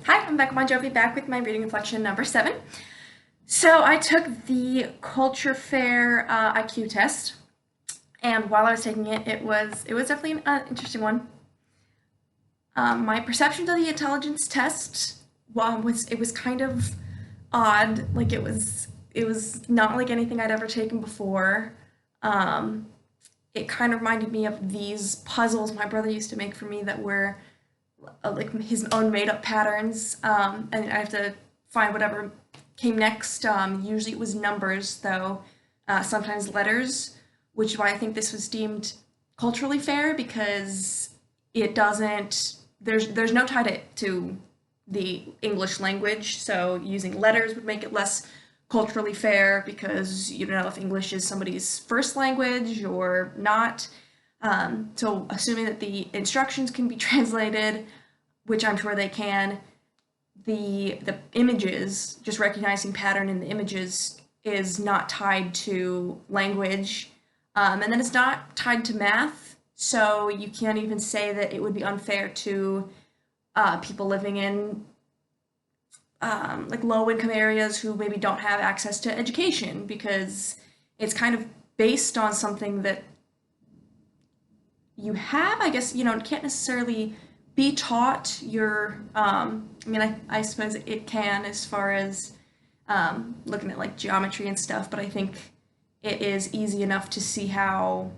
Hi, I'm Becca Monjovi back with my reading reflection number 7. So I took the Culture Fair IQ test, and while I was taking it, it was definitely an interesting one. My perception of the intelligence test was kind of odd. Like it was not like anything I'd ever taken before. Um, it kind of reminded me of these puzzles my brother used to make for me that were like his own made up patterns, and I have to find whatever came next. Usually it was numbers, though, sometimes letters, which is why I think this was deemed culturally fair because it doesn't. There's no tie to the English language, so using letters would make it less culturally fair because you don't know if English is somebody's first language or not. So assuming that the instructions can be translated, which I'm sure they can, the images, just recognizing pattern in the images is not tied to language, and then it's not tied to math. So you can't even say that it would be unfair to people living in like low income areas who maybe don't have access to education because it's kind of based on something that you have, I guess, can't necessarily be taught. I suppose it can as far as looking at like geometry and stuff, but I think it is easy enough to see how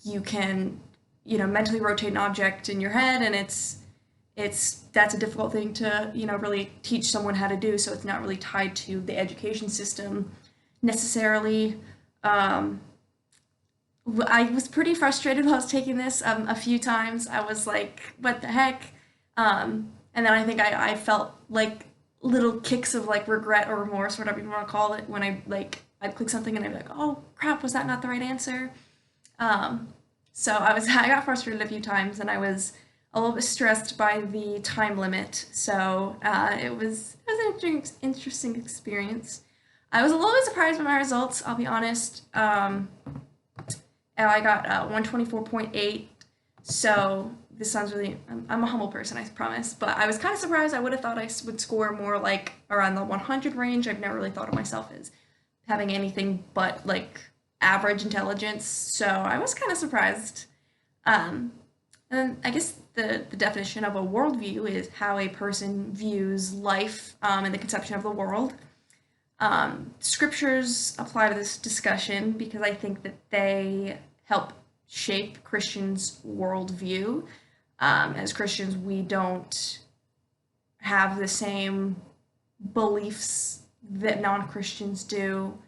you can, mentally rotate an object in your head, and that's a difficult thing to, really teach someone how to do, so it's not really tied to the education system necessarily. Um, I was pretty frustrated while I was taking this a few times. I was like, what the heck? And then I think I felt like little kicks of like regret or remorse, whatever you want to call it, when I'd click something and I'd be like, oh crap, was that not the right answer? Um, so I got frustrated a few times and I was a little bit stressed by the time limit. So it was an interesting experience. I was a little bit surprised by my results, I'll be honest. And I got 124.8. So this sounds really, I'm a humble person, I promise. But I was kind of surprised. I would have thought I would score more like around the 100 range. I've never really thought of myself as having anything but like average intelligence. So I was kind of surprised. Um, and I guess the definition of a worldview is how a person views life, and the conception of the world. Scriptures apply to this discussion because I think that they help shape Christians' worldview. As Christians, we don't have the same beliefs that non Christians do.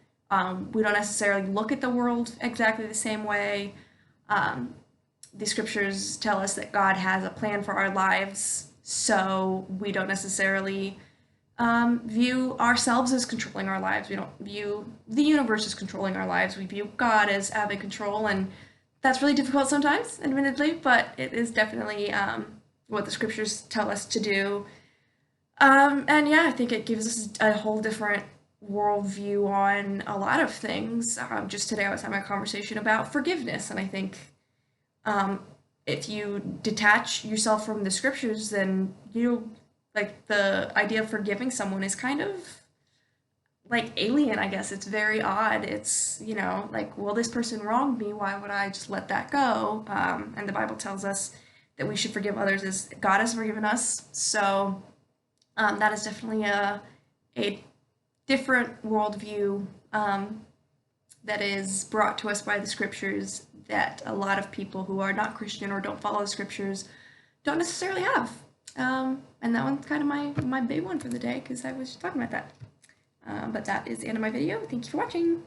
We don't necessarily look at the world exactly the same way. Um, the scriptures tell us that God has a plan for our lives, so we don't necessarily view ourselves as controlling our lives. We don't view the universe as controlling our lives. We view God as having control, and that's really difficult sometimes, admittedly, but it is definitely what the scriptures tell us to do. And yeah, I think it gives us a whole different worldview on a lot of things. Just today, I was having a conversation about forgiveness, and I think um, if you detach yourself from the scriptures, then you like the idea of forgiving someone is kind of like alien, I guess. It's very odd. It's, like, well, this person wronged me. Why would I just let that go? And the Bible tells us that we should forgive others as God has forgiven us. So that is definitely a different worldview that is brought to us by the scriptures that a lot of people who are not Christian or don't follow the scriptures don't necessarily have. And that one's kind of my big one for the day because I was talking about that. But that is the end of my video. Thank you for watching.